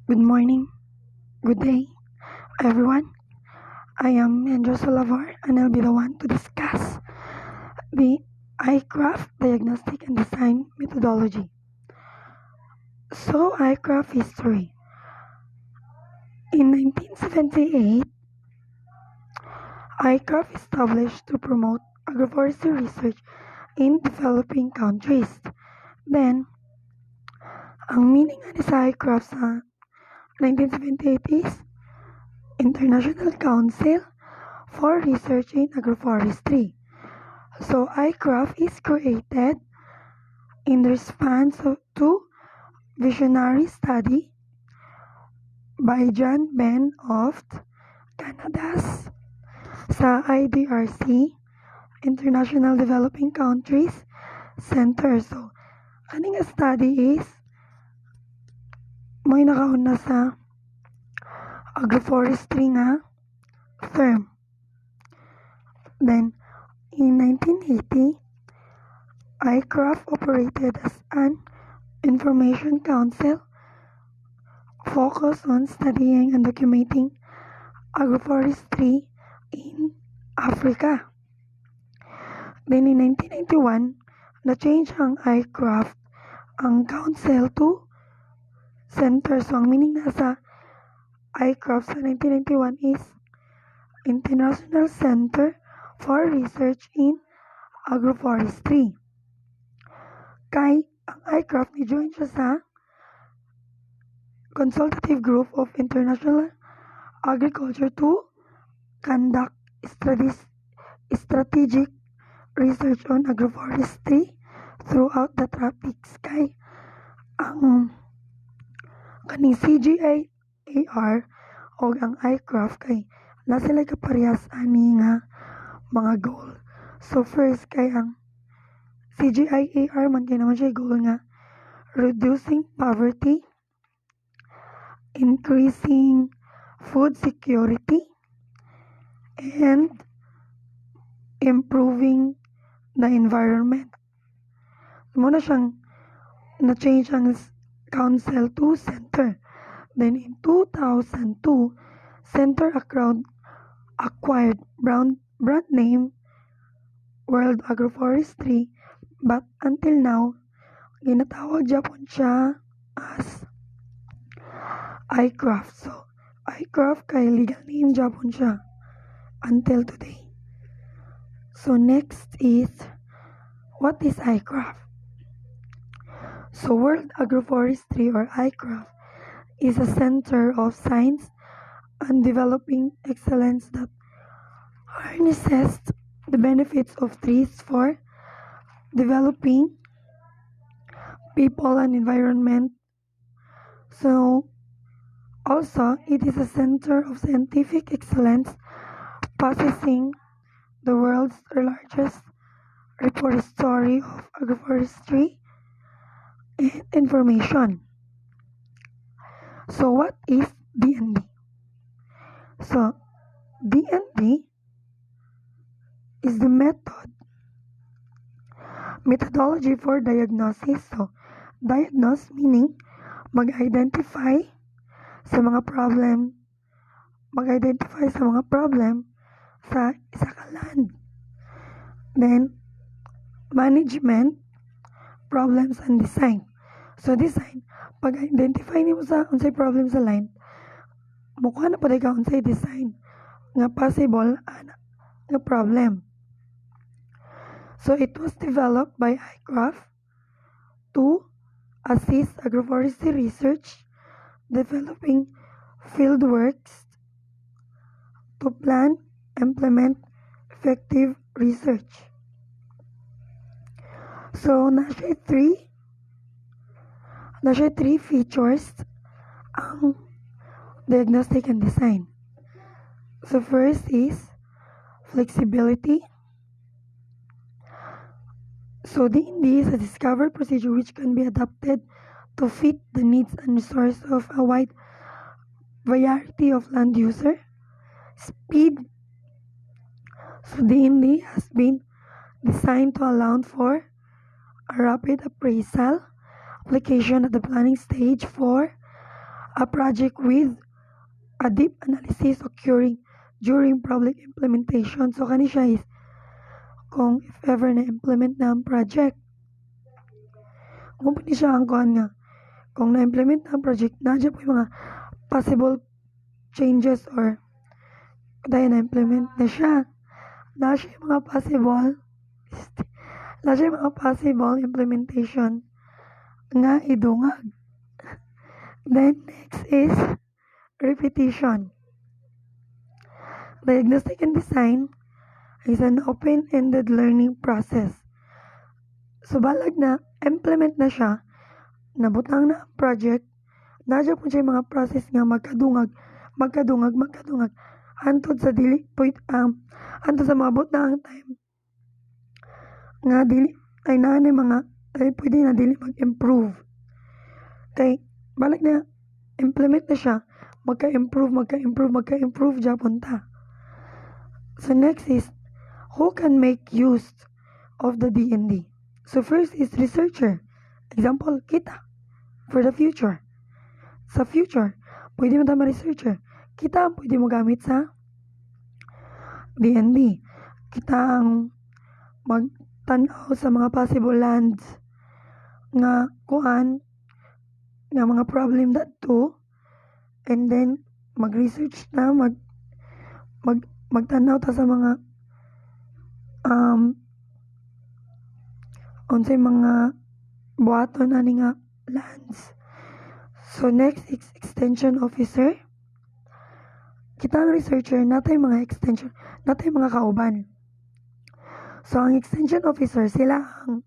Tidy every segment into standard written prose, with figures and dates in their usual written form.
Good morning, good day, everyone. I am Hynryss Solavar, and I'll be the one to discuss the ICRAF Diagnostic and Design Methodology. So, ICRAF history. In 1978, ICRAF established to promote agroforestry research in developing countries. Then, ang meaning ni sa ICRAF sa 1978 is International Council for Research in Agroforestry. So ICRAF is created in response to visionary study by John Ben of Canada's sa IDRC, International Developing Countries Center. So, kaning study is may nakauna sa agroforestry nga term. Then, in 1980, ICRAF operated as an information council focused on studying and documenting agroforestry in Africa. Then, in 1991, na-change ang ICRAF ang council to center. So, ang meaning nasa ICRAF sa 1991 is International Center for Research in Agroforestry. Kay ang ICRAF ni-join siya sa Consultative Group of International Agriculture to conduct strategic research on agroforestry throughout the tropics. Kay ang kaning CGIAR o ang ICRAF kay na sila kaparehas ani nga mga goal. So first kay ang CGIAR man kay naman siya goal nga reducing poverty, increasing food security, and improving the environment. Muna siyang na-change ang council to center. Then in 2002, center acquired brand name World Agroforestry, but until now, ginatawag Japon siya as ICRAF. So, ICRAF kay legal name Japon siya until today. So, next is, what is ICRAF? So, World Agroforestry or ICRAF is a center of science and developing excellence that harnesses the benefits of trees for developing people and environment. So, also, it is a center of scientific excellence, possessing the world's largest repository of agroforestry and information. So, what is DND? So, DND is the methodology for diagnosis. So, diagnose meaning mag-identify sa mga problem sa isa ka land. Then, management, problems, and design. So, design, pag-identify nimo sa unsay problem sa land, mukha na po ka unsay design nga possible nga problem. So, it was developed by ICRAF to assist agroforestry research, developing field works to plan, implement effective research. So, nasa three features ang diagnostic and design. So, first is flexibility. So, D&D is a discovered procedure which can be adapted to fit the needs and resources of a wide variety of land user. Speed. So, D&D has been designed to allow for a rapid appraisal application at the planning stage for a project with a deep analysis occurring during public implementation. So kani siya is kung if ever na-implement na ang project, kung pwede siya ang kuhan nga, kung na-implement na ang project, nadya po yung mga possible changes or dahil na-implement na siya, na siya yung mga possible implementation nga idungag. Then next is repetition. Diagnostic and design is an open-ended learning process. So balag na implement na siya, nabutang na ang project, nadya po siya yung mga process nga magkadungag antod sa dili antod sa maabot na ang time nga dili ay naanay mga ay pwede na dili mag-improve kay balag na implement na siya magka-improve japon ta. So next is who can make use of the D&D. So first is researcher, example kita for the future. Sa future pwede mo tama researcher, kita ang pwede mo gamit sa D&D. Kita ang magtanaw sa mga possible lands nga kuan nga mga problem dadto, and then mag-research na magtanaw ta sa mga unsay mga buhaton ani nga lands. So next is extension officer. Kita ang researcher natay mga extension, natay mga kauban. So ang extension officer sila ang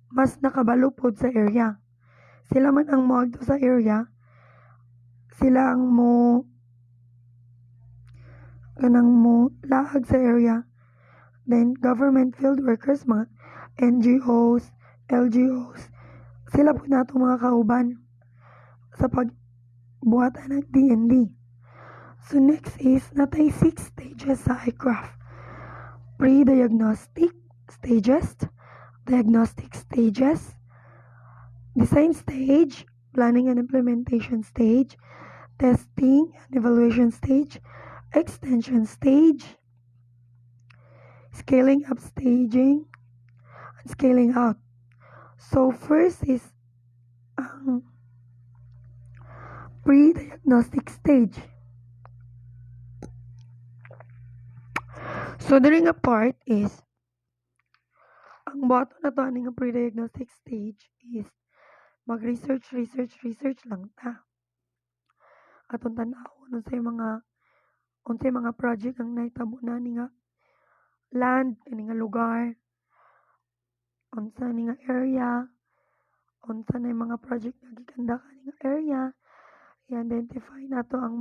mas nakabalupod sa area. Sila man ang moagto sa area, sila ang mo laag sa area. Then government field workers, mga NGOs, LGOs, sila po natong mga kauban sa pagbuhatan ng D&D. So next is natay 6 stages sa ICRAF. Pre-diagnostic stages, diagnostic stages, design stage, planning and implementation stage, testing and evaluation stage, extension stage, scaling up staging, and scaling out. So first is pre-diagnostic stage. So during a part is ang buhaton na to aning pre-diagnostic stage is mag-research lang ta. Atong tan-awon unsay mga project ang nahitabo na ni nga land, kani nga lugar, unsa ni nga area, unsa na mga project nga gikandak ani nga area, i-identify nato ang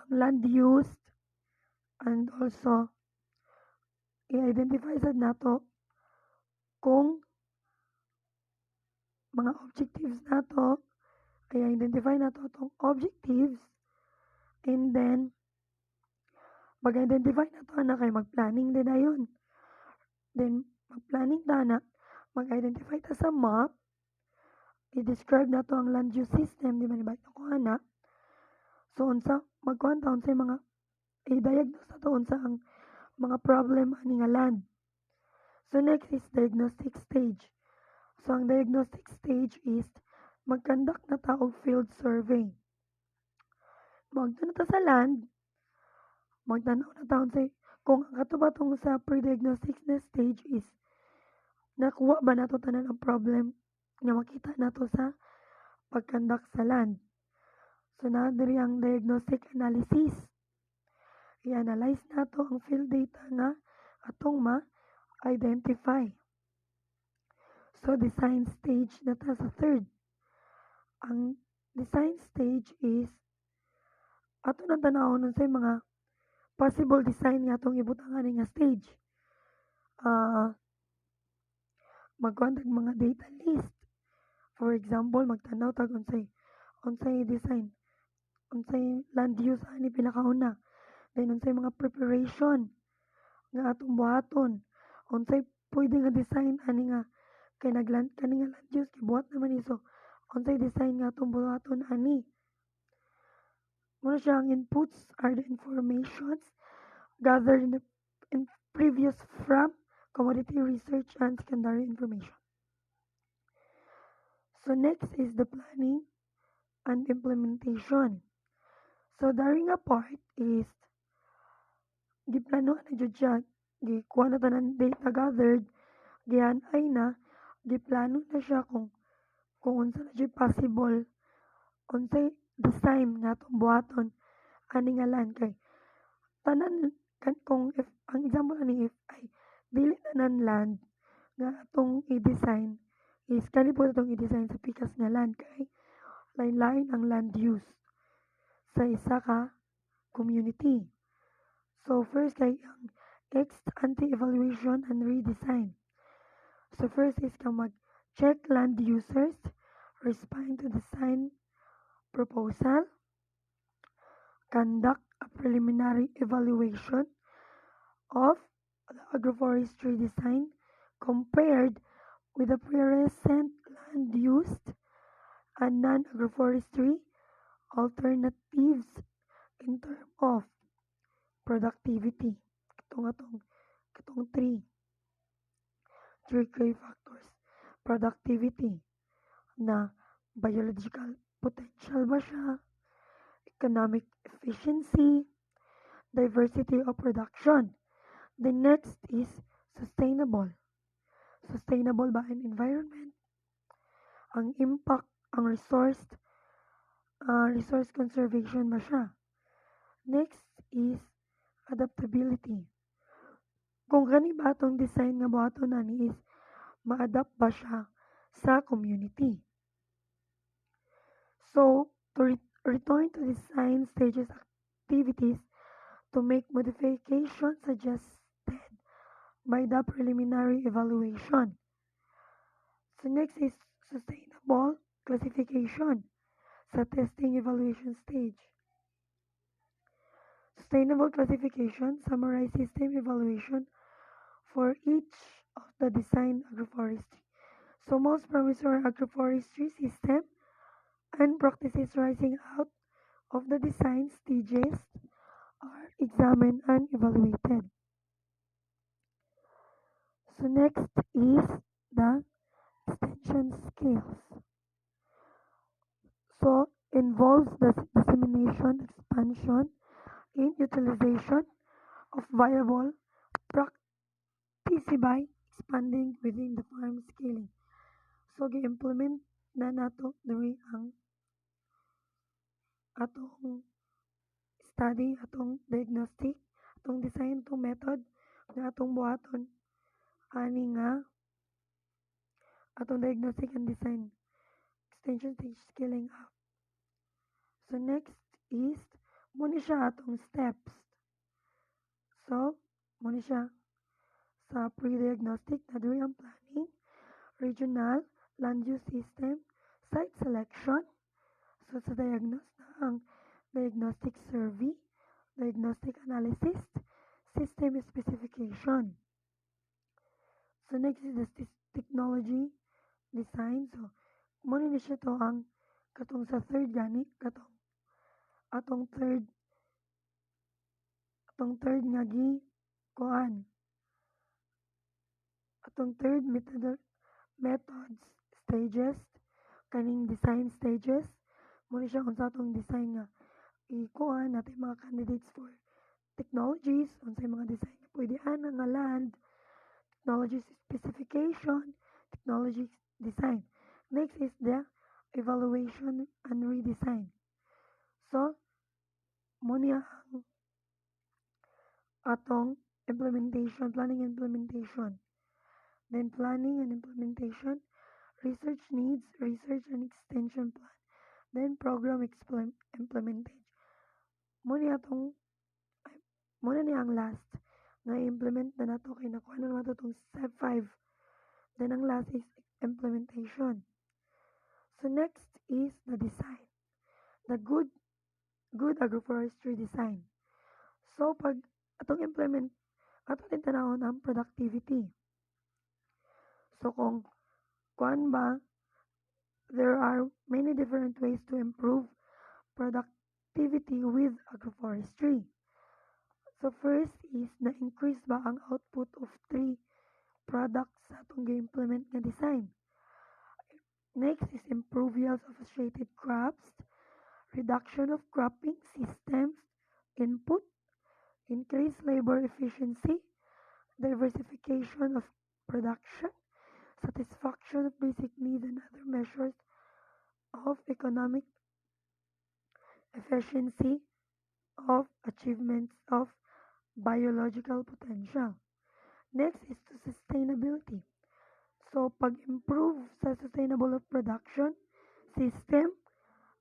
land use, and also i-identify sad nato kung mga objectives nato, i-identify nato tong objectives, and then mag-identify nato na kay mag-planning din ayon. Then mag-planning ta na, mag-identify ta sa map, i-describe nato ang land use system, di ba ni ko ana. So unsa magkuhan ta unsay mga i-diagnose nato unsa ang mga problem ani nga land. So next is diagnostic stage. So ang diagnostic stage is mag-conduct na ta og field survey. Magtanaw na ta sa land, magtanaw na ta unsay kung ang katubatong sa pre-diagnostic na stage is nakuha ba nato tanan ang problem nga makita nato sa pag-conduct sa land. So na diri ang diagnostic analysis. I-analyze nato ang field data nga atong ma-identify. So design stage na ta sa third. Ang design stage is ato nang tanawon unsay mga possible design nga atong ibutang ani nga stage. Magkuha mga data list. For example, magtanaw tag unsay design, unsay land use ani pinakauna. Then unsay mga preparation nga atong buhaton, unsay pwede nga design ani nga kay kani nga land use gibuhat naman iso unsay design nga atong buhaton ani. Muna siya ang inputs are the informations gathered in previous from commodity research and secondary information. So next is the planning and implementation. So during a part is giplano na jud siya, gikuha na tanan data gathered, gianay na, giplano na siya kung unsa na jud possible, unsay design nga atong buhaton ani nga land kay tanan kung if ang example ani if ay dili tanan land nga atong i-design is kani po atong i-design sa pikas nga land kay lain-lain ang land use sa isa ka community. So first kay ang ex ante evaluation and redesign. So first is ka mag-check land users, respond to design proposal, conduct a preliminary evaluation of the agroforestry design compared with the present land used and non-agroforestry alternatives in terms of productivity. Katong three key factors. Productivity na biological potential ba siya, economic efficiency, diversity of production. The next is sustainable. Sustainable ba ang environment? Ang impact, ang resource conservation ba siya? Next is adaptability. Kung kani ba atong design nga buhaton ani is ma-adapt ba siya sa community? So, to return to design stages activities to make modifications suggested by the preliminary evaluation. So next is sustainable classification sa testing evaluation stage. Sustainable classification summarize system evaluation for each of the design agroforestry. So most promissory agroforestry system and practices rising out of the design stages are examined and evaluated. So next is the extension scales. So involves the dissemination, expansion, and utilization of viable practices by expanding within the farm scaling. So gi-implement na nato diri ang atong study, atong diagnostic, atong design, atong method na atong buhaton ani nga atong diagnostic and design extension stage scaling up. So next is muna siya atong steps. So muna siya sa pre-diagnostic na diri ang planning, regional, land use system, site selection. So sa ang diagnostic survey, diagnostic analysis, system specification. So next is the technology design. So muna ni siya to ang katong sa third gani, atong third nga kuan. Atong third methods stages, kaning design stages. Muna siya kung sa atong design nga ikuan natin mga candidates for technologies, unsay mga design nga pwede ana nga land, technology specification, technology design. Next is the evaluation and redesign. So, muna ang atong implementation, planning and implementation. Then planning and implementation, research needs, research and extension plan. Then program implementation. Muna ni ang last nga implement na nato kay nakuha na nato tong step 5. Then ang last is implementation. So next is the design. The good agroforestry design. So pag atong implement, atong din tanawon ang productivity. So kung kuan ba there are many different ways to improve productivity with agroforestry. So first is na-increase ba ang output of tree products sa atong gi-implement nga design. Next is improve yields of associated crops, reduction of cropping systems, input, increase labor efficiency, diversification of production, satisfaction of basic needs and other measures of economic efficiency of achievements of biological potential. Next is to sustainability. So, pag-improve sa sustainable of production system,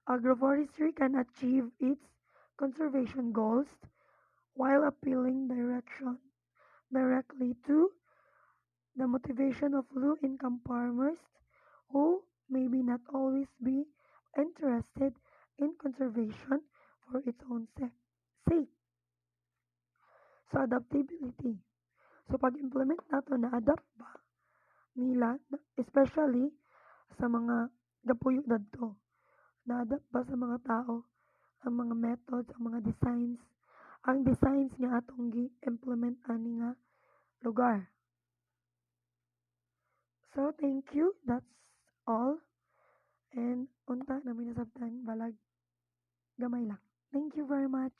agroforestry can achieve its conservation goals while appealing directly to the motivation of low-income farmers who maybe not always be interested in conservation for its own sake. So, adaptability. So, pag-implement nato na-adapt ba nila, especially sa mga gapuyo dadto, na-adapt ba sa mga tao ang mga methods, ang mga designs nga atong gi-implement ani nga lugar. So, thank you. That's all. And unta namin nasabtan balag gamay lang. Thank you very much.